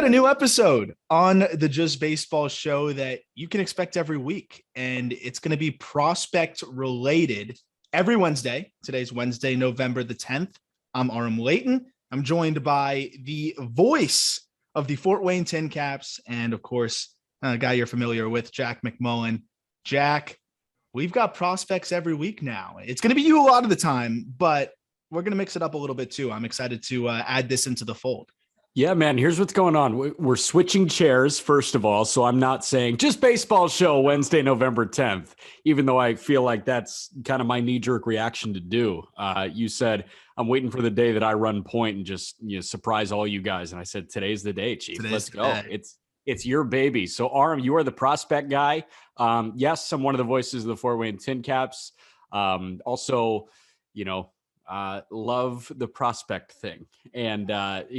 a new episode on the Just Baseball show that you can expect every week, and it's going to be prospect related every Wednesday. Today's Wednesday, November the 10th. I'm Aram. I'm joined by the voice of the Fort Wayne Tin Caps and, of course, a guy you're familiar with, Jack McMullen. Jack, we've got prospects every week now. It's going to be you a lot of the time, but we're going to mix it up a little bit too. I'm excited to add this into the fold. Yeah, man, here's what's going on. We're switching chairs, first of all. So I'm not saying just baseball show Wednesday, November 10th, even though I feel like that's kind of my knee-jerk reaction to do. You said, I'm waiting for the day that I run point and just surprise all you guys. And I said, today's the day, Chief. Let's go. It's your baby. So Aram, you are the prospect guy. Yes, I'm one of the voices of the Fort Wayne Tin Caps. Also, love the prospect thing. And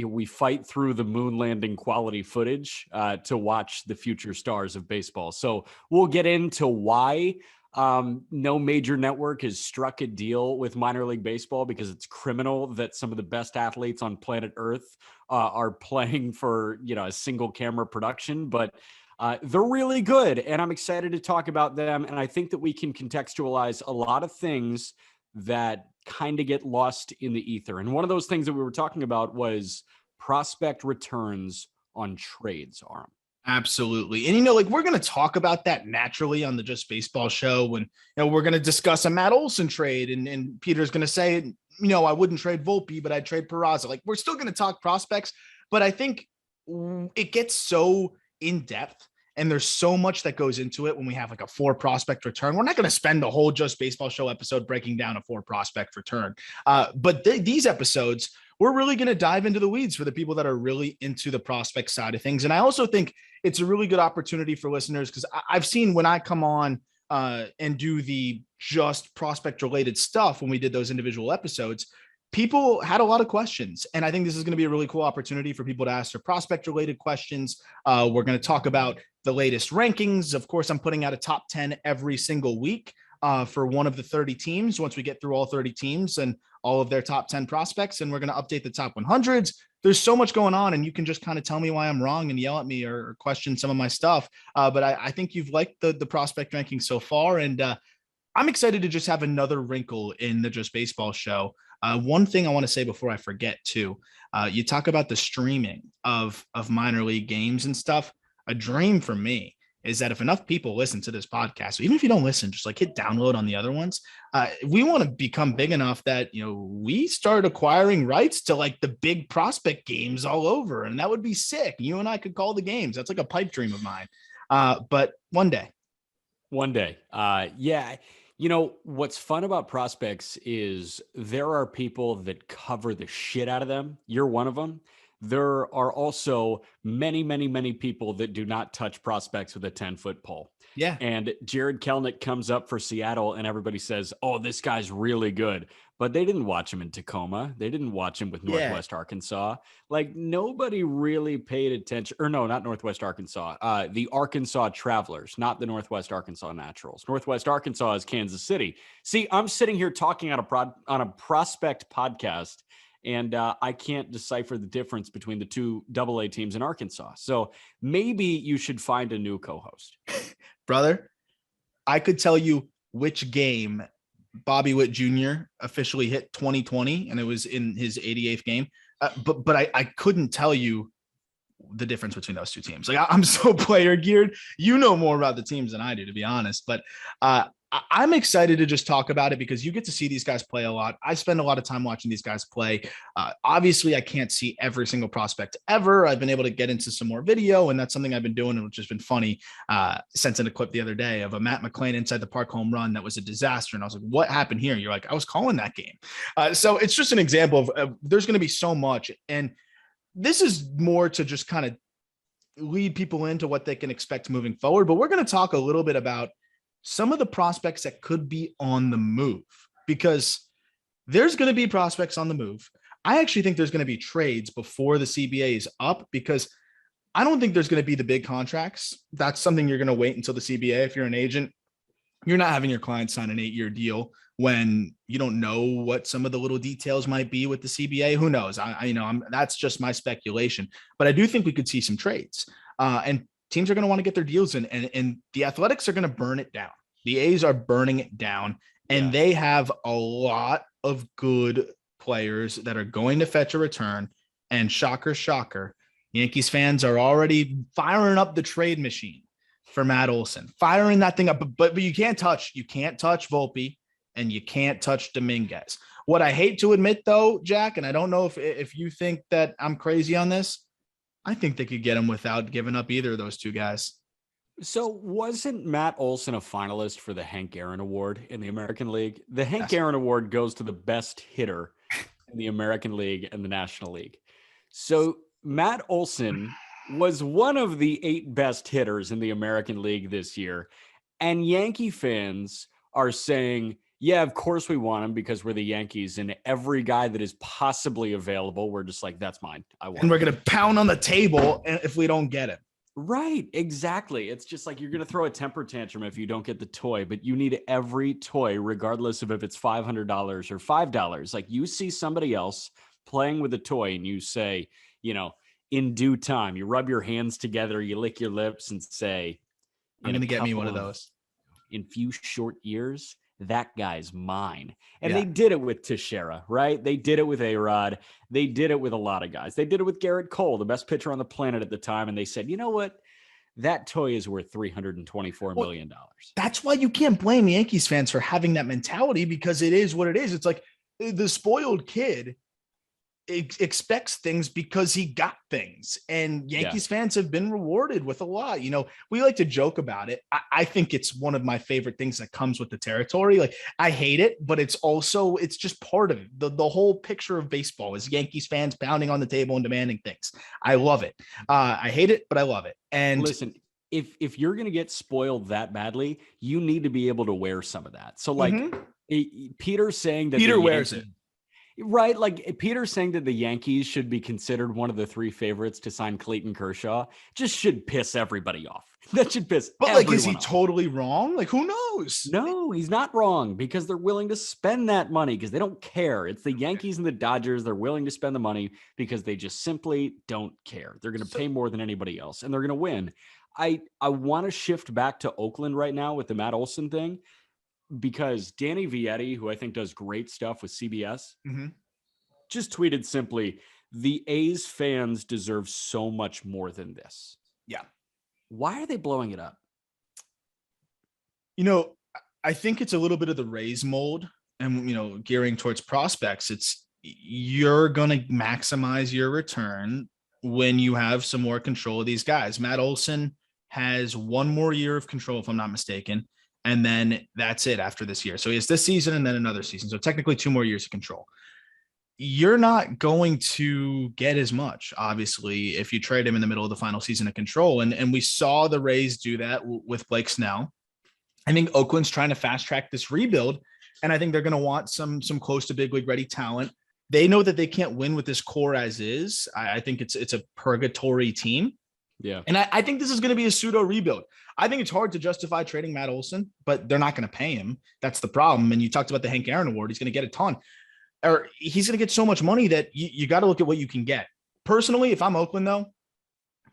we fight through the moon landing quality footage to watch the future stars of baseball. So we'll get into why no major network has struck a deal with minor league baseball, because it's criminal that some of the best athletes on planet Earth are playing for, a single camera production. But they're really good, and I'm excited to talk about them. And I think that we can contextualize a lot of things that kind of get lost in the ether. And one of those things that we were talking about was prospect returns on trades, Aram. Absolutely. And, we're going to talk about that naturally on the Just Baseball show when, we're going to discuss a Matt Olson trade and Peter's going to say, I wouldn't trade Volpe, but I'd trade Peraza. We're still going to talk prospects, but I think it gets so in depth. And there's so much that goes into it when we have a 4 prospect return. We're not going to spend the whole Just Baseball show episode breaking down a 4 prospect return. But these episodes, we're really going to dive into the weeds for the people that are really into the prospect side of things. And I also think it's a really good opportunity for listeners, because I've seen when I come on and do the just prospect related stuff, when we did those individual episodes, people had a lot of questions. And I think this is going to be a really cool opportunity for people to ask their prospect related questions. We're going to talk about the latest rankings. Of course, I'm putting out a top 10 every single week for one of the 30 teams. Once we get through all 30 teams and all of their top 10 prospects, and we're going to update the top 100s. There's so much going on, and you can just kind of tell me why I'm wrong and yell at me or question some of my stuff. But I think you've liked the prospect ranking so far. And I'm excited to just have another wrinkle in the Just Baseball show. One thing I want to say before I forget too, you talk about the streaming of minor league games and stuff. A dream for me is that if enough people listen to this podcast, so even if you don't listen, just hit download on the other ones. We want to become big enough that, we start acquiring rights to the big prospect games all over. And that would be sick. You and I could call the games. That's a pipe dream of mine. But one day. Yeah. What's fun about prospects is there are people that cover the shit out of them. You're one of them. There are also many, many, many people that do not touch prospects with a 10-foot pole. Yeah. And Jared Kelenic comes up for Seattle and everybody says, oh, this guy's really good. But they didn't watch him in Tacoma. They didn't watch him with Northwest Arkansas. Nobody really paid attention. Or no, not Northwest Arkansas. The Arkansas Travelers, not the Northwest Arkansas Naturals. Northwest Arkansas is Kansas City. See, I'm sitting here talking on a prospect podcast, and I can't decipher the difference between the 2 AA teams in Arkansas. So maybe you should find a new co-host. Brother, I could tell you which game Bobby Witt Jr. officially hit 2020, and it was in his 88th game. But I couldn't tell you the difference between those 2 teams. I'm so player geared. You know more about the teams than I do, to be honest. But I'm excited to just talk about it because you get to see these guys play a lot. I spend a lot of time watching these guys play. Obviously, I can't see every single prospect ever. I've been able to get into some more video, and that's something I've been doing, which has been funny. Sent in a clip the other day of a Matt McClain inside the park home run that was a disaster. And I was like, what happened here? You're like, I was calling that game. So it's just an example of there's going to be so much. And this is more to just kind of lead people into what they can expect moving forward. But we're going to talk a little bit about some of the prospects that could be on the move, because there's going to be prospects on the move. I actually think there's going to be trades before the CBA is up, because I don't think there's going to be the big contracts. That's something you're going to wait until the CBA. If you're an agent, you're not having your client sign an 8-year deal when you don't know what some of the little details might be with the CBA. Who knows? That's just my speculation, but I do think we could see some trades, and teams are going to want to get their deals in, and the Athletics are going to burn it down. The A's are burning it down, and they have a lot of good players that are going to fetch a return. And shocker, shocker, Yankees fans are already firing up the trade machine for Matt Olson, firing that thing up. But you can't touch Volpe, and you can't touch Dominguez. What I hate to admit, though, Jack, and I don't know if you think that I'm crazy on this, I think they could get him without giving up either of those two guys. So wasn't Matt Olson a finalist for the Hank Aaron Award in the American League? The Hank Aaron Award goes to the best hitter in the American League and the National League. So Matt Olson was one of the 8 best hitters in the American League this year. And Yankee fans are saying, yeah, of course we want him because we're the Yankees, and every guy that is possibly available, we're just like, that's mine. I want him. And we're going to pound on the table if we don't get him. Right, exactly. It's just like you're going to throw a temper tantrum if you don't get the toy, but you need every toy, regardless of if it's $500 or $5. Like you see somebody else playing with a toy and you say, in due time, you rub your hands together, you lick your lips and say, I'm going to get me one of those. In few short years, that guy's mine. And they did it with Teixeira, right? They did it with A-Rod. They did it with a lot of guys. They did it with Garrett Cole, the best pitcher on the planet at the time. And they said, you know what? That toy is worth $324 million. That's why you can't blame Yankees fans for having that mentality, because it is what it is. It's like the spoiled kid expects things because he got things, and Yankees fans have been rewarded with a lot. We like to joke about it. I think it's one of my favorite things that comes with the territory. Like, I hate it, but it's just part of it. The whole picture of baseball is Yankees fans pounding on the table and demanding things. I love it. I hate it, but I love it. And listen, if you're going to get spoiled that badly, you need to be able to wear some of that. So like Peter's saying that Peter wears it. Right. Like Peter's saying that the Yankees should be considered one of the 3 favorites to sign Clayton Kershaw just should piss everybody off. That should piss everyone off. Is he totally wrong? Like, who knows? No, he's not wrong, because they're willing to spend that money because they don't care. It's the Yankees and the Dodgers. They're willing to spend the money because they just simply don't care. They're going to pay more than anybody else, and they're going to win. I want to shift back to Oakland right now with the Matt Olson thing, because Danny Vietti, who I think does great stuff with CBS, just tweeted simply, the A's fans deserve so much more than this. Yeah. Why are they blowing it up? I think it's a little bit of the Rays mold and, gearing towards prospects. It's you're going to maximize your return when you have some more control of these guys. Matt Olson has 1 more year of control, if I'm not mistaken. And then that's it after this year. So he has this season and then another season. So technically 2 more years of control. You're not going to get as much, obviously, if you trade him in the middle of the final season of control. And we saw the Rays do that with Blake Snell. I think Oakland's trying to fast track this rebuild. And I think they're going to want some close to big league ready talent. They know that they can't win with this core as is. I think it's a purgatory team. Yeah. And I think this is going to be a pseudo rebuild. I think it's hard to justify trading Matt Olson, but they're not going to pay him. That's the problem. And you talked about the Hank Aaron Award. He's going to get a ton, or he's going to get so much money that you got to look at what you can get. Personally, if I'm Oakland, though,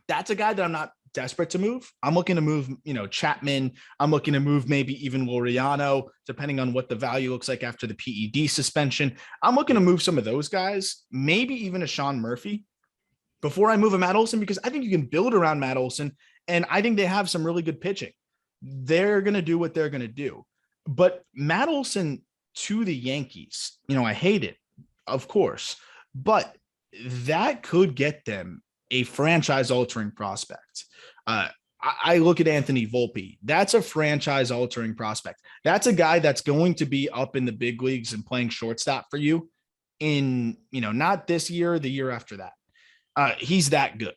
that's a guy that I'm not desperate to move. I'm looking to move, Chapman. I'm looking to move maybe even Laureano, depending on what the value looks like after the PED suspension. I'm looking to move some of those guys, maybe even a Sean Murphy, before I move a Matt Olson, because I think you can build around Matt Olson, and I think they have some really good pitching. They're going to do what they're going to do. But Matt Olson to the Yankees, I hate it, of course, but that could get them a franchise-altering prospect. I look at Anthony Volpe. That's a franchise-altering prospect. That's a guy that's going to be up in the big leagues and playing shortstop for you in, not this year, the year after that. He's that good.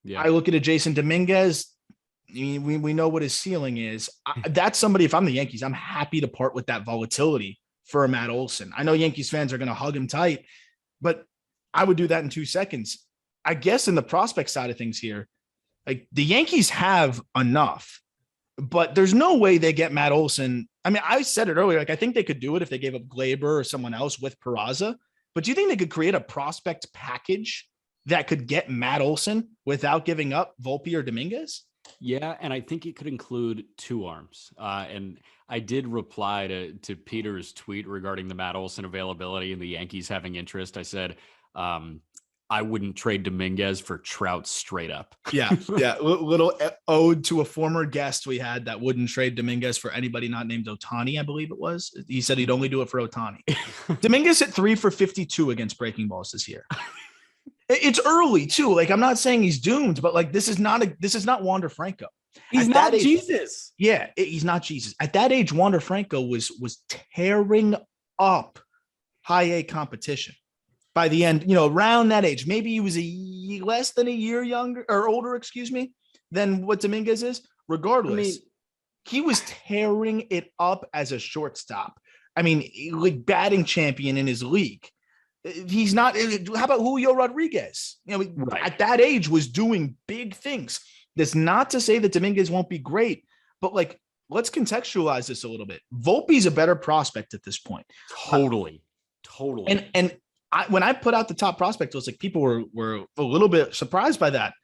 Yeah. I look at a Jasson Domingez. We know what his ceiling is. That's somebody, if I'm the Yankees, I'm happy to part with that volatility for a Matt Olson. I know Yankees fans are going to hug him tight, but I would do that in 2 seconds. I guess in the prospect side of things here, like the Yankees have enough, but there's no way they get Matt Olson. I mean, I said it earlier, like I think they could do it if they gave up Glaber or someone else with Peraza. But do you think they could create a prospect package that could get Matt Olson without giving up Volpe or Dominguez? Yeah, and I think it could include two arms. And I did reply to Peter's tweet regarding the Matt Olson availability and the Yankees having interest. I said, I wouldn't trade Dominguez for Trout straight up. Yeah. Little ode to a former guest we had that wouldn't trade Dominguez for anybody not named Ohtani, I believe it was. He said he'd only do it for Ohtani. Dominguez hit 3 for 52 against breaking balls this year. It's early too. Like I'm not saying he's doomed, but like this is not Wander Franco. He's not Jesus. Yeah, he's not Jesus. At that age, Wander Franco was tearing up high A competition. By the end, around that age, maybe he was less than a year younger or older, excuse me, than what Dominguez is. Regardless, he was tearing it up as a shortstop. I mean, like batting champion in his league. He's not. How about Julio Rodriguez? Right. At that age was doing big things. That's not to say that Dominguez won't be great, but like, let's contextualize this a little bit. Volpe's a better prospect at this point. Totally. And when I put out the top prospect list, like people were a little bit surprised by that.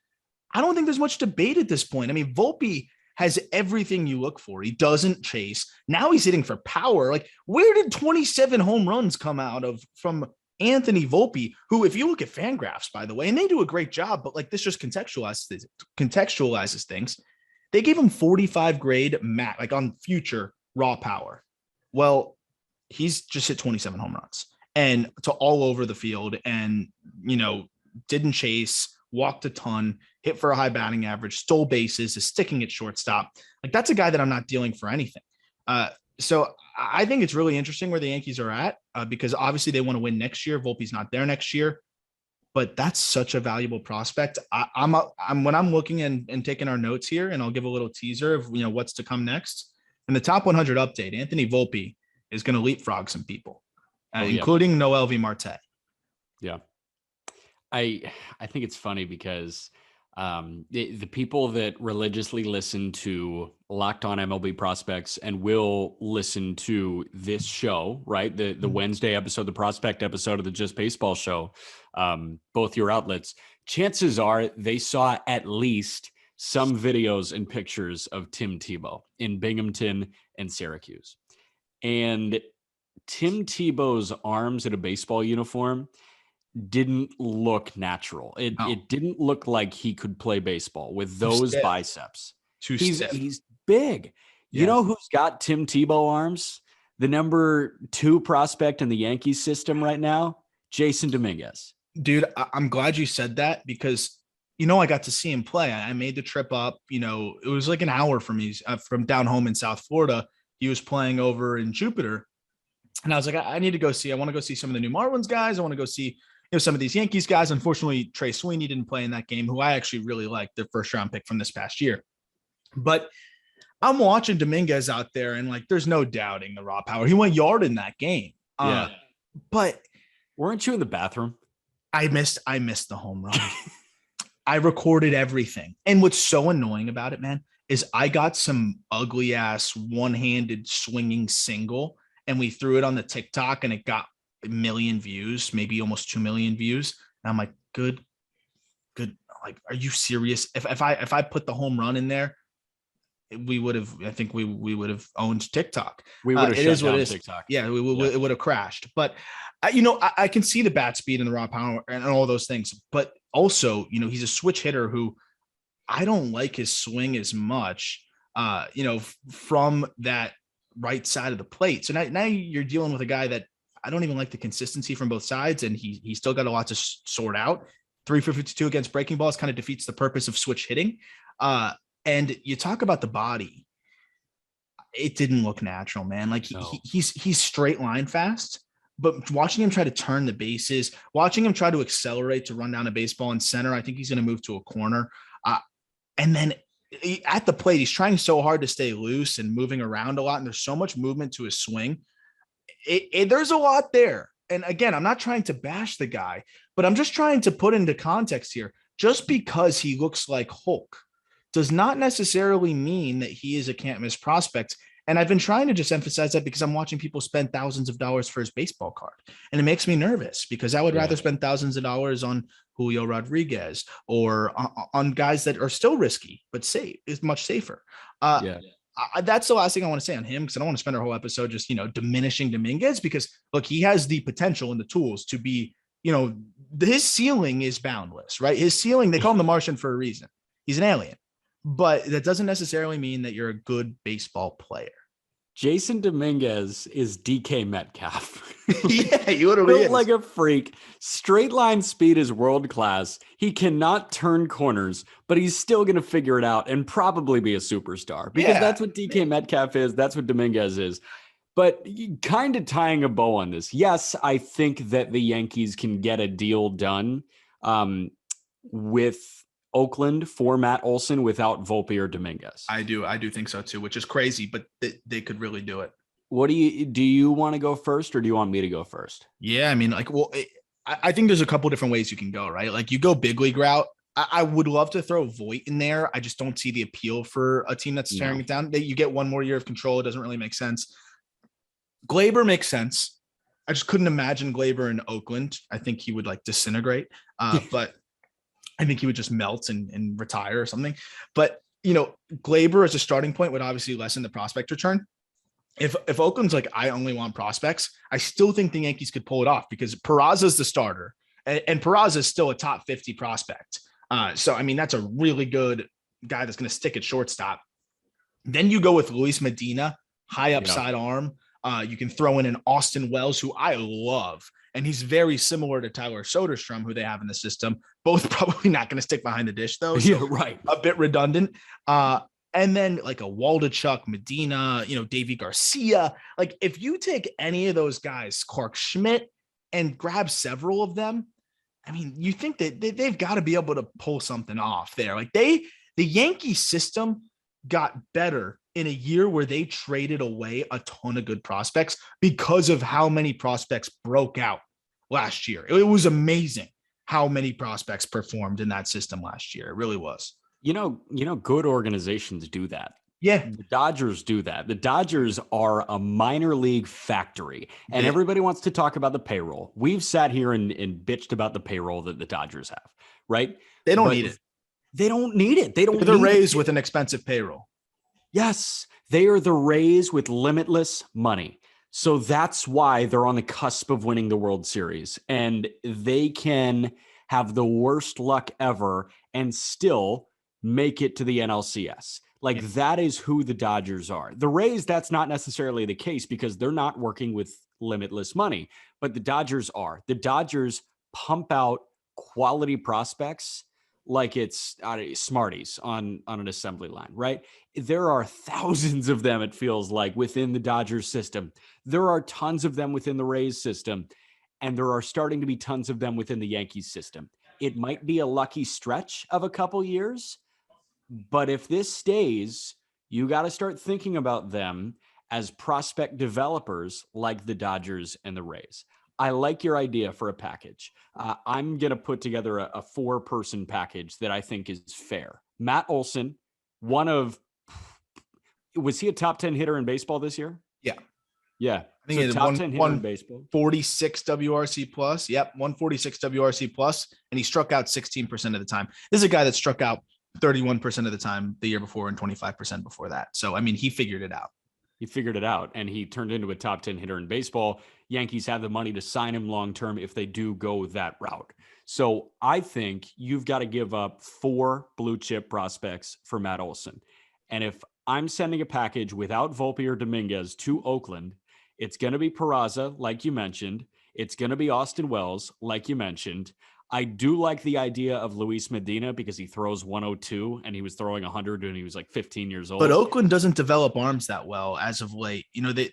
I don't think there's much debate at this point. I mean, Volpe has everything you look for. He doesn't chase. Now he's hitting for power. Like, where did 27 home runs come out of from Anthony Volpe, who, if you look at Fangraphs, by the way, and they do a great job, but like this just contextualizes things. They gave him 45 grade mat, like on future raw power. Well, he's just hit 27 home runs and to all over the field and, didn't chase, walked a ton, hit for a high batting average, stole bases, is sticking at shortstop. Like that's a guy that I'm not dealing for anything. So I think it's really interesting where the Yankees are at because obviously they want to win next year. Volpe's not there next year, but that's such a valuable prospect. I'm when I'm looking and taking our notes here, and I'll give a little teaser of what's to come next. In the top 100 update, Anthony Volpe is going to leapfrog some people, including Noel V. Marte. Yeah, I think it's funny because the people that religiously listen to Locked On MLB Prospects and will listen to this show, right? The Wednesday episode, the prospect episode of the Just Baseball show, both your outlets, chances are they saw at least some videos and pictures of Tim Tebow in Binghamton and Syracuse. And Tim Tebow's arms in a baseball uniform didn't look natural. It didn't look like he could play baseball with those biceps. He's big. Yeah. You know who's got Tim Tebow arms? The number 2 prospect in the Yankees system right now, Jasson Domingez. Dude, I'm glad you said that because, I got to see him play. I made the trip up, it was like an hour from me from down home in South Florida. He was playing over in Jupiter. And I was like, I need to go see, I want to go see some of the new Marlins guys. I want to go see some of these Yankees guys. Unfortunately, Trey Sweeney didn't play in that game, who I actually really liked, their first round pick from this past year. But I'm watching Dominguez out there and like, there's no doubting the raw power. He went yard in that game. But weren't you in the bathroom? I missed the home run. I recorded everything. And what's so annoying about it, man, is I got some ugly ass one-handed swinging single and we threw it on the TikTok and it got 1 million views, maybe almost 2 million views. And I'm like, good. Like, are you serious? If I put the home run in there, we would have, I think we would have owned TikTok. We would have shut down TikTok. Yeah, it would have crashed. But I can see the bat speed and the raw power and all those things. But also, he's a switch hitter who I don't like his swing as much, from that right side of the plate. So now you're dealing with a guy that I don't even like the consistency from both sides, and he's still got a lot to sort out. 3 for 52 against breaking balls kind of defeats the purpose of switch hitting. And you talk about the body, it didn't look natural, man. Like he's straight line fast, but watching him try to turn the bases, watching him try to accelerate to run down a baseball in center, I think he's going to move to a corner. And then at the plate, he's trying so hard to stay loose and moving around a lot. And there's so much movement to his swing. There's a lot there. And again, I'm not trying to bash the guy, but I'm just trying to put into context here. Just because he looks like Hulk does not necessarily mean that he is a can't miss prospect. And I've been trying to just emphasize that because I'm watching people spend thousands of dollars for his baseball card. And it makes me nervous because I would rather spend thousands of dollars on Julio Rodriguez or on guys that are still risky, but safe is much safer. That's the last thing I want to say on him, because I don't want to spend our whole episode just, diminishing Dominguez, because look, he has the potential and the tools to be, his ceiling is boundless, right? His ceiling, they call him the Martian for a reason. He's an alien, but that doesn't necessarily mean that you're a good baseball player. Jasson Domingez is DK Metcalf. Yeah, he literally built is. like a freak. Straight line speed is world class. He cannot turn corners, but he's still going to figure it out and probably be a superstar, because that's what DK Metcalf is. That's what Dominguez is. But kind of tying a bow on this, yes, I think that the Yankees can get a deal done with Oakland for Matt Olson without Volpe or Dominguez. I do think so too, which is crazy, but they could really do it. What do you want to go first, or do you want me to go first? Yeah, I mean, I think there's a couple different ways you can go, right? Like, you go big league route. I would love to throw Voit in there. I just don't see the appeal for a team that's tearing it down. You get one more year of control. It doesn't really make sense. Gleyber makes sense. I just couldn't imagine Gleyber in Oakland. I think he would disintegrate, but I think he would just melt and retire or something. But, Gleyber as a starting point would obviously lessen the prospect return. If Oakland's like, I only want prospects, I still think the Yankees could pull it off, because Peraza's the starter, and Peraza is still a top 50 prospect. So, I mean, that's a really good guy that's going to stick at shortstop. Then you go with Luis Medina, high upside arm. You can throw in an Austin Wells, who I love, and he's very similar to Tyler Soderstrom, who they have in the system. Both probably not going to stick behind the dish, though. So right. A bit redundant. And then like a Waldachuk, Medina, Davy Garcia. Like, if you take any of those guys, Clark Schmidt, and grab several of them, I mean, you think that they've got to be able to pull something off there. Like, the Yankee system got better in a year where they traded away a ton of good prospects because of how many prospects broke out last year. It was amazing how many prospects performed in that system last year. It really was. Good organizations do that. Yeah. The Dodgers do that. The Dodgers are a minor league factory, and everybody wants to talk about the payroll. We've sat here and bitched about the payroll that the Dodgers have, right? They don't need it. They don't need it. They're the Rays with an expensive payroll. Yes, they are the Rays with limitless money. So that's why they're on the cusp of winning the World Series, and they can have the worst luck ever and still make it to the NLCS. That is who the Dodgers are. The Rays, that's not necessarily the case, because they're not working with limitless money, but the Dodgers are. The Dodgers pump out quality prospects like it's Smarties on an assembly line, right? There are thousands of them, it feels like, within the Dodgers system. There are tons of them within the Rays system, and there are starting to be tons of them within the Yankees system. It might be a lucky stretch of a couple years, but if this stays, you got to start thinking about them as prospect developers like the Dodgers and the Rays. I like your idea for a package. I'm going to put together a 4-person package that I think is fair. Matt Olson, was he a top 10 hitter in baseball this year? Yeah. Yeah. I think so top 10 hitter in baseball. 46 WRC plus. Yep. 146 WRC plus. And he struck out 16% of the time. This is a guy that struck out 31% of the time the year before and 25% before that. So, I mean, he figured it out. He figured it out, and he turned into a top 10 hitter in baseball. Yankees have the money to sign him long-term if they do go that route. So I think you've got to give up 4 blue chip prospects for Matt Olson. And if I'm sending a package without Volpe or Dominguez to Oakland, it's going to be Peraza, like you mentioned. It's going to be Austin Wells, like you mentioned. I do like the idea of Luis Medina because he throws 102 and he was throwing 100 when he was like 15 years old. But Oakland doesn't develop arms that well as of late.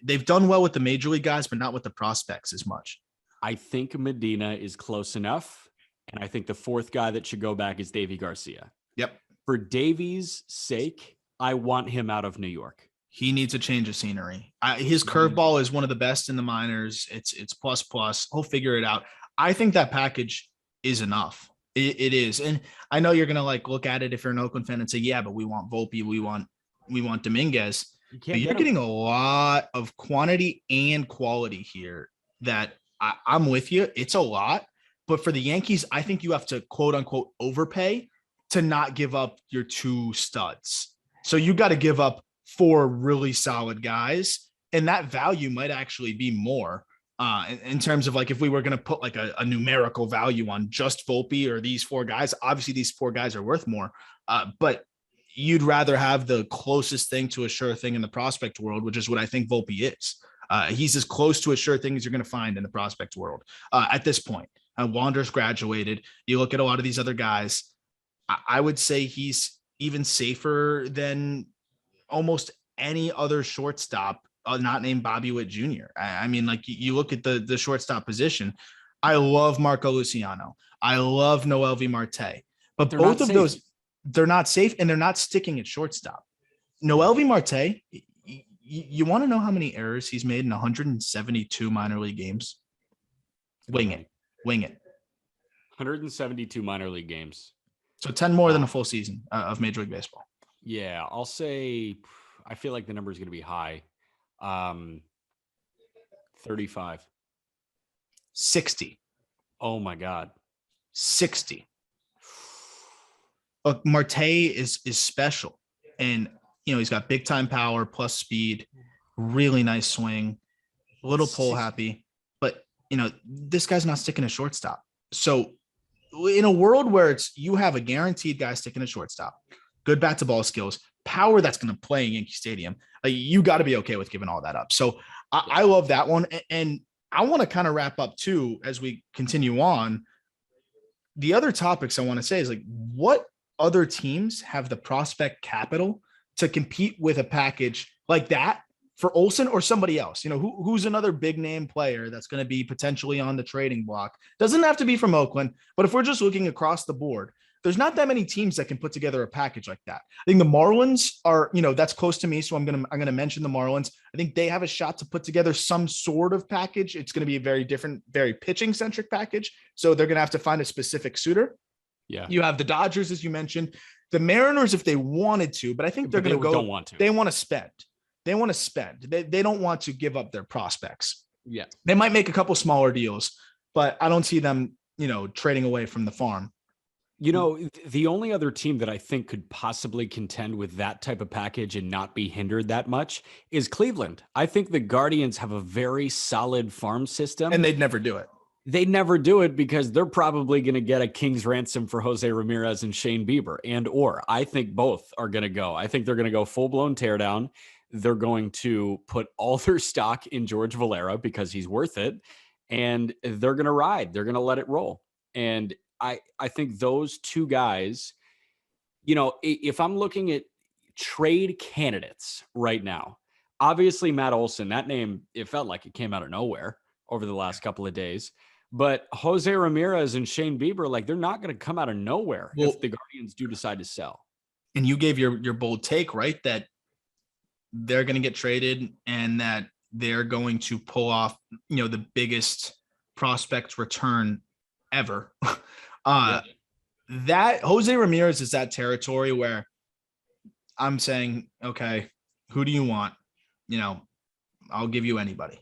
They've done well with the major league guys, but not with the prospects as much. I think Medina is close enough. And I think the 4th guy that should go back is Davy Garcia. Yep. For Davy's sake, I want him out of New York. He needs a change of scenery. His curveball is one of the best in the minors. It's plus. He'll figure it out. I think that package is enough. It is. And I know you're going to look at it if you're an Oakland fan and say, yeah, but we want Volpe. We want Dominguez. You But can't you're get him. getting a lot of quantity and quality here that I'm with you. It's a lot. But for the Yankees, I think you have to quote unquote overpay to not give up your two studs. So you got to give up four really solid guys. And that value might actually be more in terms of like if we were going to put like a numerical value on just Volpe or these four guys. Obviously, these four guys are worth more. But you'd rather have the closest thing to a sure thing in the prospect world, which is what I think Volpe is. He's as close to a sure thing as you're going to find in the prospect world at this point. Wander's graduated. You look at a lot of these other guys. I would say he's even safer than almost any other shortstop not named Bobby Witt Jr. I mean, like you look at the shortstop position. I love Marco Luciano. I love Noel V. Marte. But They're not both of safe. those, they're not safe and they're not sticking at shortstop. Noel V. Marte, you want to know how many errors he's made in 172 minor league games? Wing it. Wing it. 172 minor league games. So 10 more than a full season of Major League Baseball. Yeah, I'll say I feel like the number is going to be high. 35. 60. Oh my God. 60. Look, Marte is special. And, you know, he's got big time power plus speed, really nice swing, a little pull happy. But, you know, this guy's not sticking a shortstop. So in a world where it's you have a guaranteed guy sticking a shortstop, good bat to ball skills, power that's going to play in Yankee Stadium, you got to be okay with giving all that up. So I love that one. And I want to kind of wrap up too, as we continue on. The other topics I want to say is like, what other teams have the prospect capital to compete with a package like that for Olson or somebody else? You know, who's another big name player that's going to be potentially on the trading block? Doesn't have to be from Oakland, but if we're just looking across the board, there's not that many teams that can put together a package like that. I think the Marlins are, you know, that's close to me. So I'm going to mention the Marlins. I think they have a shot to put together some sort of package. It's going to be a very different, very pitching centric package. So they're going to have to find a specific suitor. Yeah. You have the Dodgers, as you mentioned, the Mariners, if they wanted to, but I think they're going to go, don't want to. They want to spend. They want to spend. They don't want to give up their prospects. Yeah. They might make a couple smaller deals, but I don't see them, you know, trading away from the farm. You know, the only other team that I think could possibly contend with that type of package and not be hindered that much is Cleveland. I think the Guardians have a very solid farm system. And they'd never do it. They never do it because they're probably going to get a king's ransom for Jose Ramirez and Shane Bieber. Or I think both are going to go. I think they're going to go full-blown teardown. They're going to put all their stock in George Valera because he's worth it. And they're going to ride. They're going to let it roll. And I think those two guys, you know, if I'm looking at trade candidates right now, obviously Matt Olson, that name, it felt like it came out of nowhere over the last couple of days. But Jose Ramirez and Shane Bieber, like they're not going to come out of nowhere if the Guardians do decide to sell. And you gave your bold take, right? That they're going to get traded and that they're going to pull off, you know, the biggest prospect return ever. That Jose Ramirez is that territory where I'm saying, okay, who do you want? You know, I'll give you anybody.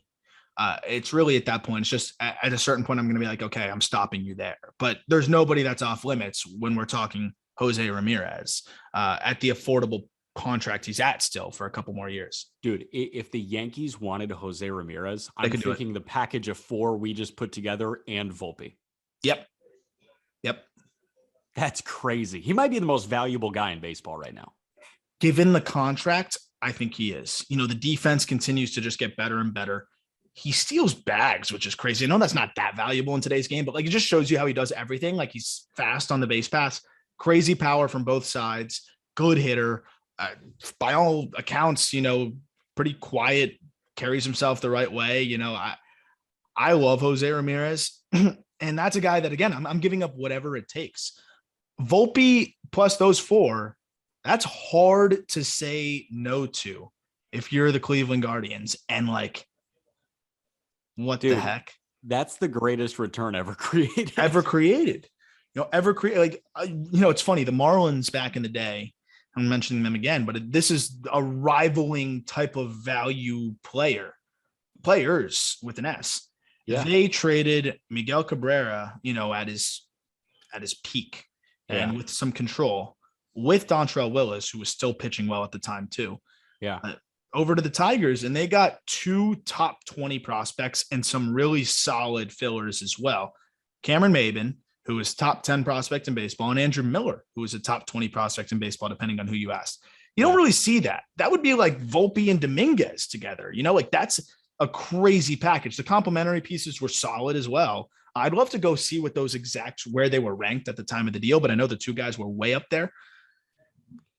It's really at that point, it's just at a certain point, I'm going to be like, okay, I'm stopping you there. But there's nobody that's off limits when we're talking Jose Ramirez at the affordable contract he's at still for a couple more years. Dude, if the Yankees wanted Jose Ramirez, I'm thinking the package of 4 we just put together and Volpe. Yep. That's crazy. He might be the most valuable guy in baseball right now. Given the contract, I think he is. You know, the defense continues to just get better and better. He steals bags, which is crazy. I know that's not that valuable in today's game, but like it just shows you how he does everything. Like he's fast on the base pass, crazy power from both sides, good hitter. By all accounts, you know, pretty quiet, carries himself the right way. You know, I love Jose Ramirez. And that's a guy that, again, I'm giving up whatever it takes. Volpe plus those 4, that's hard to say no to if you're the Cleveland Guardians. And like, what the heck? That's the greatest return ever created. You know, like, you know, it's funny. The Marlins back in the day, I'm mentioning them again, but this is a rivaling type of value players with an S. Yeah. They traded Miguel Cabrera, at his peak Yeah. and with some control with Dontrell Willis, who was still pitching well at the time too. Yeah. Over to the Tigers, and they got 2 top 20 prospects and some really solid fillers as well. Cameron Maybin, who is top 10 prospect in baseball, and Andrew Miller, who is a top 20 prospect in baseball, depending on who you ask. You don't really see that. That would be like Volpe and Dominguez together. Like that's a crazy package. The complementary pieces were solid as well. I'd love to go see what those exacts, where they were ranked at the time of the deal, but I know the 2 guys were way up there.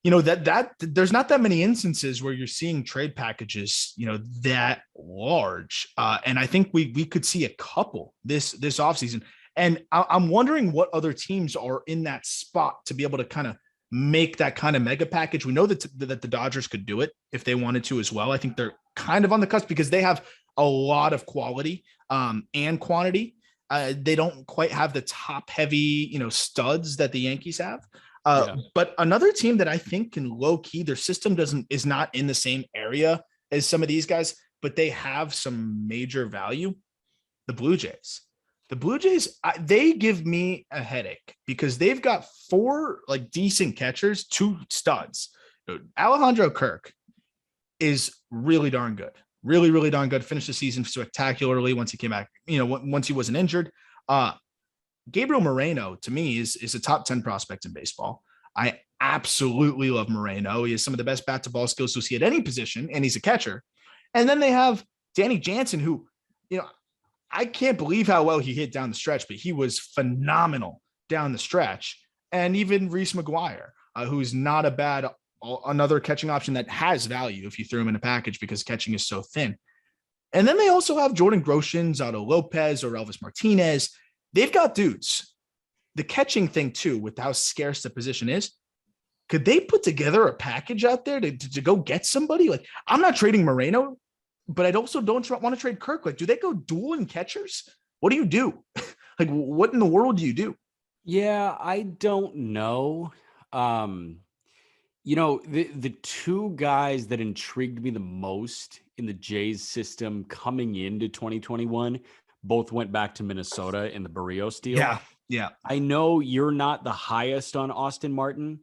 That there's not that many instances where you're seeing trade packages, that large. And I think we could see a couple this offseason. And I'm wondering what other teams are in that spot to be able to kind of make that kind of mega package. We know that the Dodgers could do it if they wanted to as well. I think they're kind of on the cusp because they have a lot of quality and quantity. They don't quite have the top heavy, studs that the Yankees have. But another team that I think can low key, their system is not in the same area as some of these guys, but they have some major value. The Blue Jays. The Blue Jays, they give me a headache because they've got 4 like decent catchers, 2 studs. Alejandro Kirk is really darn good. Really, really darn good. Finished the season spectacularly once he came back, once he wasn't injured. Gabriel Moreno, to me, is a top 10 prospect in baseball. I absolutely love Moreno. He has some of the best bat to ball skills you'll see at any position, and he's a catcher. And then they have Danny Jansen, who, I can't believe how well he hit down the stretch, but he was phenomenal down the stretch. And even Reese McGuire, who's not a bad, another catching option that has value if you throw him in a package because catching is so thin. And then they also have Jordan Groshans, Otto Lopez, or Elvis Martinez. They've got dudes. The catching thing, too, with how scarce the position is, could they put together a package out there to go get somebody? Like, I'm not trading Moreno, but I also don't want to trade Kirk. Like, do they go dueling catchers? What do you do? Like, what in the world do you do? Yeah, I don't know. The 2 guys that intrigued me the most in the Jays system coming into 2021 both went back to Minnesota in the Barrios deal. Yeah. I know you're not the highest on Austin Martin,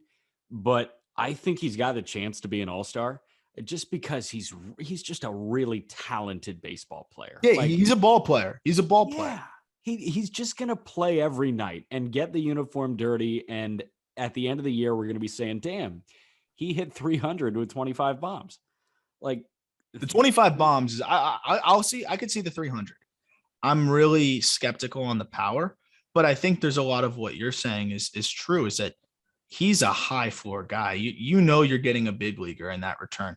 but I think he's got a chance to be an all-star just because he's just a really talented baseball player. Yeah, he's a ball player. He's a ball player. He's just going to play every night and get the uniform dirty. And at the end of the year, we're going to be saying, damn, he hit 300 with 25 bombs. Like the 25 bombs, I could see the 300. I'm really skeptical on the power, but I think there's a lot of what you're saying is true, is that he's a high floor guy. You're getting a big leaguer in that return.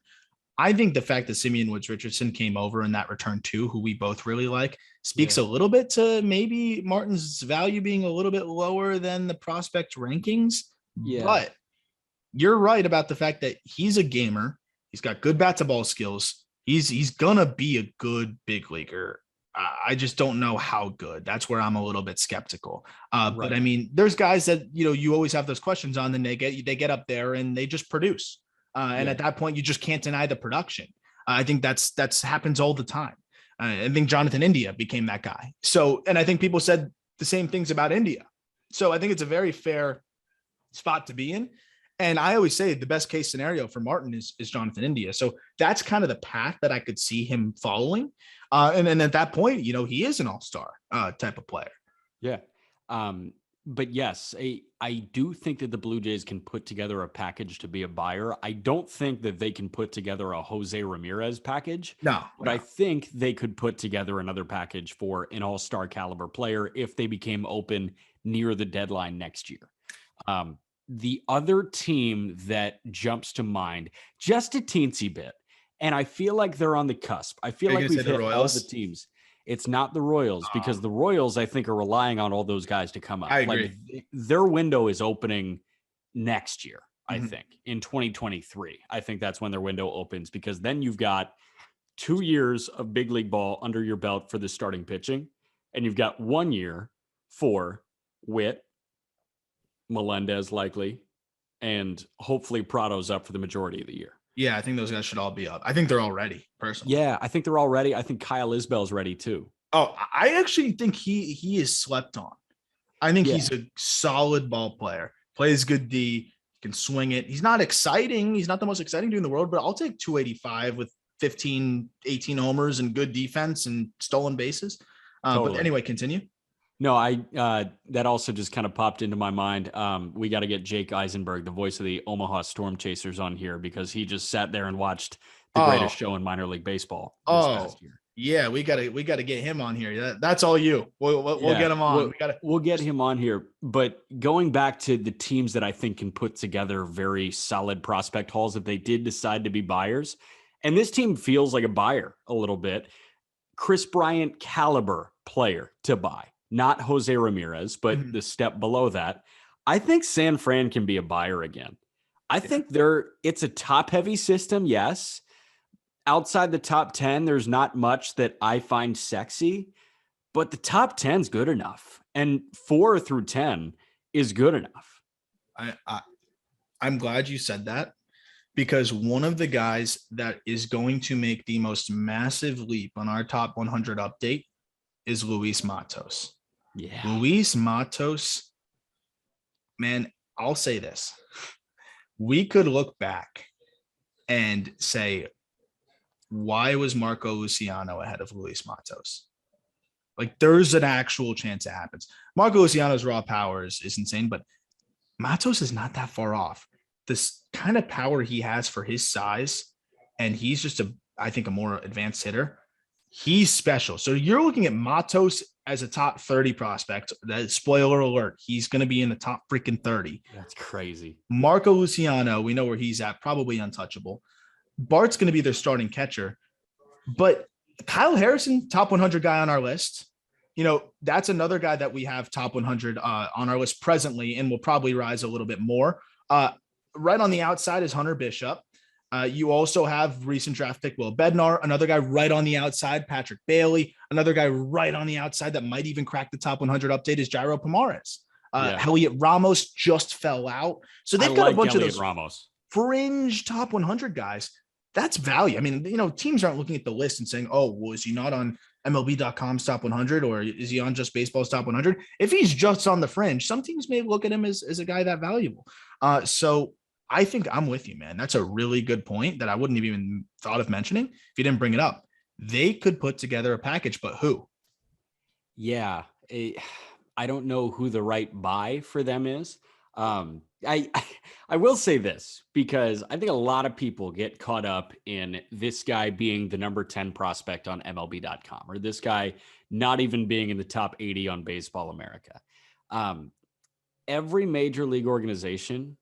I think the fact that Simeon Woods Richardson came over in that return too, who we both really like, speaks a little bit to maybe Martin's value being a little bit lower than the prospect rankings. Yeah. But you're right about the fact that he's a gamer. He's got good bat to ball skills. He's gonna be a good big leaguer. I just don't know how good. That's where I'm a little bit skeptical. Right. But I mean, there's guys that, you always have those questions on, then they get up there and they just produce. And at that point, you just can't deny the production. I think that's happens all the time. I think Jonathan India became that guy. So, and I think people said the same things about India. So I think it's a very fair spot to be in. And I always say the best case scenario for Martin is Jonathan India. So that's kind of the path that I could see him following. And then at that point, he is an all-star type of player. Yeah. But yes, I do think that the Blue Jays can put together a package to be a buyer. I don't think that they can put together a Jose Ramirez package. No. But I think they could put together another package for an all-star caliber player if they became open near the deadline next year. The other team that jumps to mind just a teensy bit, and I feel like they're on the cusp. I feel like we've hit all the teams. It's not the Royals because the Royals, I think, are relying on all those guys to come up. I agree. Like, their window is opening next year, I think, in 2023. I think that's when their window opens because then you've got 2 years of big league ball under your belt for the starting pitching, and you've got 1 year for Witt, Melendez likely, and hopefully Prado's up for the majority of the year. Yeah, I think those guys should all be up. I think they're all ready, personally. Yeah, I think they're all ready. I think Kyle Isbell's ready too. Oh, I actually think he is slept on. I think Yeah. he's a solid ball player, plays good D, can swing it. He's not exciting. He's not the most exciting dude in the world, but I'll take 285 with 15, 18 homers and good defense and stolen bases. Totally. But anyway, continue. No, that also just kind of popped into my mind. We got to get Jake Eisenberg, the voice of the Omaha Storm Chasers, on here because he just sat there and watched the greatest show in minor league baseball this past year. Yeah, we gotta get him on here. That's all you. We'll get him on. We'll get him on here. But going back to the teams that I think can put together very solid prospect hauls if they did decide to be buyers, and this team feels like a buyer a little bit. Chris Bryant caliber player to buy. Not Jose Ramirez, but the step below that. I think San Fran can be a buyer again. I think it's a top-heavy system, yes. Outside the top 10, there's not much that I find sexy, but the top 10 is good enough. And 4 through 10 is good enough. I'm glad you said that, because one of the guys that is going to make the most massive leap on our top 100 update is Luis Matos. Yeah. Luis Matos, man, I'll say this. We could look back and say, why was Marco Luciano ahead of Luis Matos? Like, there's an actual chance it happens. Marco Luciano's raw power is insane, but Matos is not that far off. This kind of power he has for his size, and he's just I think a more advanced hitter. He's special. So you're looking at Matos as a top 30 prospect. That spoiler alert, he's going to be in the top freaking 30. That's crazy. Marco Luciano, we know where he's at, probably untouchable. Bart's going to be their starting catcher, but Kyle Harrison, top 100 guy on our list. You know, that's another guy that we have top 100 on our list presently, and will probably rise a little bit more. Right on the outside is Hunter Bishop. You also have recent draft pick Will Bednar, another guy right on the outside, Patrick Bailey, another guy right on the outside that might even crack the top 100 update is Jairo Pomares. Elliot Ramos just fell out. So they've got a bunch of those Ramos fringe top 100 guys. That's value. I mean, you know, teams aren't looking at the list and saying, oh, well, is he not on MLB.com's top 100 or is he on just baseball's top 100? If he's just on the fringe, some teams may look at him as a guy that valuable. So I think I'm with you, man. That's a really good point that I wouldn't have even thought of mentioning if you didn't bring it up. They could put together a package, but who? Yeah. I don't know who the right buy for them is. I will say this, because I think a lot of people get caught up in this guy being the number 10 prospect on MLB.com, or this guy not even being in the top 80 on Baseball America. Every major league organization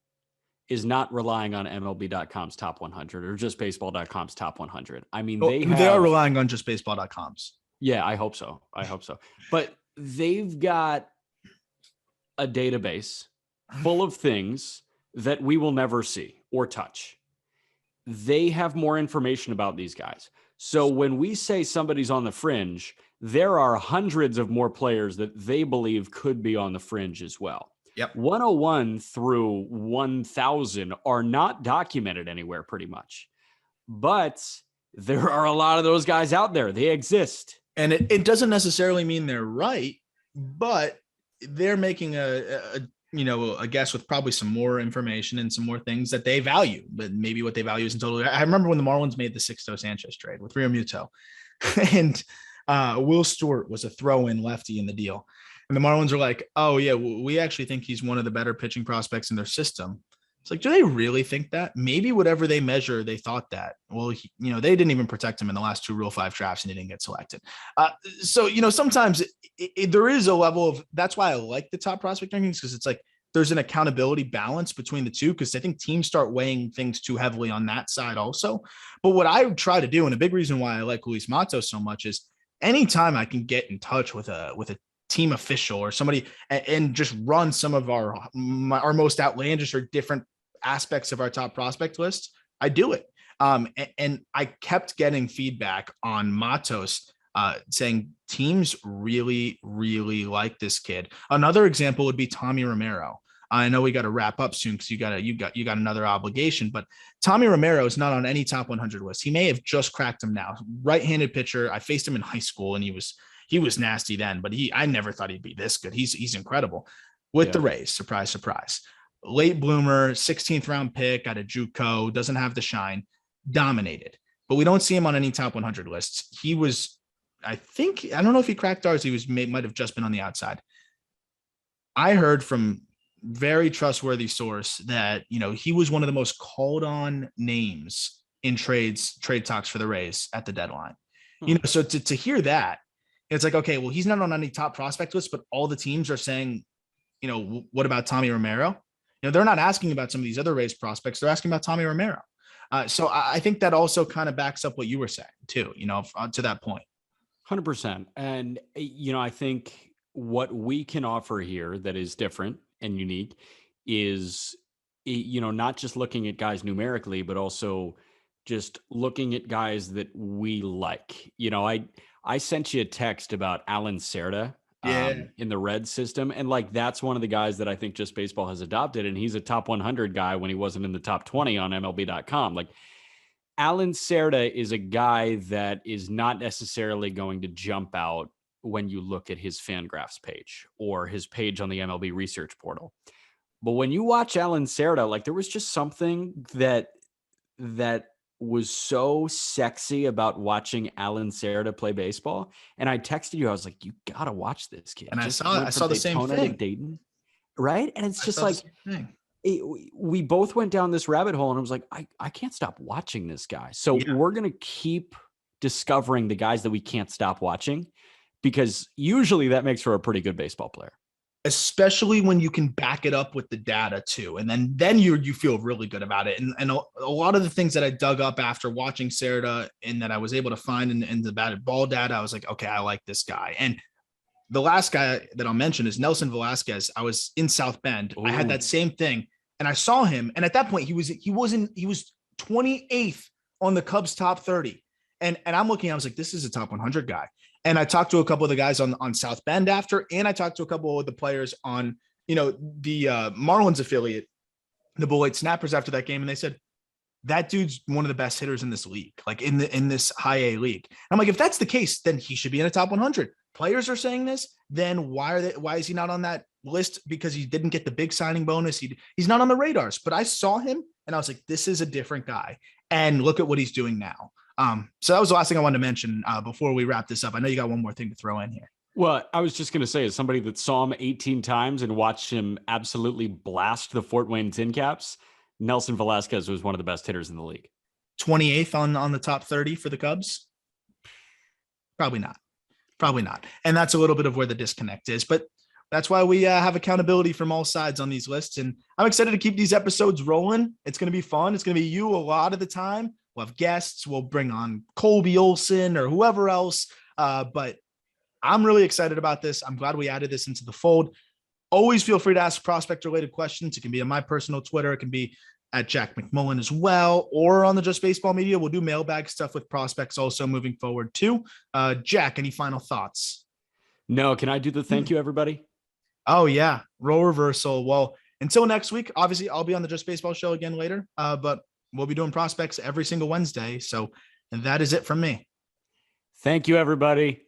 is not relying on MLB.com's top 100 or just baseball.com's top 100. I mean, they are relying on just baseball.com's. Yeah, I hope so. But they've got a database full of things that we will never see or touch. They have more information about these guys. So when we say somebody's on the fringe, there are hundreds of more players that they believe could be on the fringe as well. Yep. 101 through 1,000 are not documented anywhere pretty much. But there are a lot of those guys out there. They exist. And it doesn't necessarily mean they're right, but they're making a guess with probably some more information and some more things that they value, but maybe what they value isn't totally. I remember when the Marlins made the Sixto Sanchez trade with Rio Muto, and Will Stewart was a throw-in lefty in the deal. And the Marlins are like, oh yeah, we actually think he's one of the better pitching prospects in their system. It's like, do they really think that? Maybe whatever they measure, they thought that. Well, they didn't even protect him in the last 2 Rule 5 drafts and he didn't get selected. So, sometimes there is a level of, that's why I like the top prospect rankings, because it's like there's an accountability balance between the two, because I think teams start weighing things too heavily on that side also. But what I try to do, and a big reason why I like Luis Matos so much, is anytime I can get in touch with a team official or somebody and just run some of our most outlandish or different aspects of our top prospect list, I do it. And I kept getting feedback on Matos saying teams really, really like this kid. Another example would be Tommy Romero. I know we got to wrap up soon because you got another obligation, but Tommy Romero is not on any top 100 list. He may have just cracked him now. Right-handed pitcher. I faced him in high school and he was nasty then, but I never thought he'd be this good. He's incredible with the Rays. Surprise, surprise. Late bloomer, 16th round pick out of JUCO, doesn't have the shine, dominated, but we don't see him on any top 100 lists. He was, I don't know if he cracked ours. Might have just been on the outside. I heard from very trustworthy source that, he was one of the most called on names in trade talks for the Rays at the deadline. So to hear that, it's like, okay, well, he's not on any top prospect list, but all the teams are saying, what about Tommy Romero? They're not asking about some of these other Rays prospects. They're asking about Tommy Romero. So I think that also kind of backs up what you were saying too, to that point. 100%. And, I think what we can offer here that is different and unique is, not just looking at guys numerically, but also just looking at guys that we like. I sent you a text about Alan Cerda in the red system. And that's one of the guys that I think Just Baseball has adopted. And he's a top 100 guy when he wasn't in the top 20 on MLB.com. Alan Cerda is a guy that is not necessarily going to jump out when you look at his Fangraphs page or his page on the MLB research portal. But when you watch Alan Cerda, there was just something that was so sexy about watching Alan Cerda play baseball. And I texted you, I was like, you got to watch this kid. And I saw the same thing. Dayton, right? And it's just we both went down this rabbit hole and I was like, I can't stop watching this guy. So we're going to keep discovering the guys that we can't stop watching, because usually that makes for a pretty good baseball player. Especially when you can back it up with the data too. And then you feel really good about it. And a lot of the things that I dug up after watching Cerda and that I was able to find in the batted ball data, I was like, okay, I like this guy. And the last guy that I'll mention is Nelson Velasquez. I was in South Bend. Ooh. I had that same thing and I saw him. And at that point he was 28th on the Cubs top 30. And I'm looking, I was like, this is a top 100 guy. And I talked to a couple of the guys on South Bend after, and I talked to a couple of the players on, the Marlins affiliate, the Beloit Snappers after that game. And they said, that dude's one of the best hitters in this league, in this high A league. And I'm like, if that's the case, then he should be in a top 100. Players are saying this, then why is he not on that list? Because he didn't get the big signing bonus. He's not on the radars, but I saw him and I was like, this is a different guy. And look at what he's doing now. So that was the last thing I wanted to mention before we wrap this up. I know you got one more thing to throw in here. Well, I was just going to say, as somebody that saw him 18 times and watched him absolutely blast the Fort Wayne Tin Caps, Nelson Velasquez was one of the best hitters in the league. 28th on the top 30 for the Cubs? Probably not. And that's a little bit of where the disconnect is, but that's why we have accountability from all sides on these lists. And I'm excited to keep these episodes rolling. It's going to be fun. It's going to be you a lot of the time. We'll have guests. We'll bring on Colby Olson or whoever else. But I'm really excited about this. I'm glad we added this into the fold. Always feel free to ask prospect-related questions. It can be on my personal Twitter. It can be at Jack McMullen as well, or on the Just Baseball media. We'll do mailbag stuff with prospects also moving forward too. Jack, any final thoughts? No. Can I do the thank you, everybody? Oh, yeah. Role reversal. Well, until next week, obviously, I'll be on the Just Baseball show again later, but we'll be doing prospects every single Wednesday. So, and that is it from me. Thank you, everybody.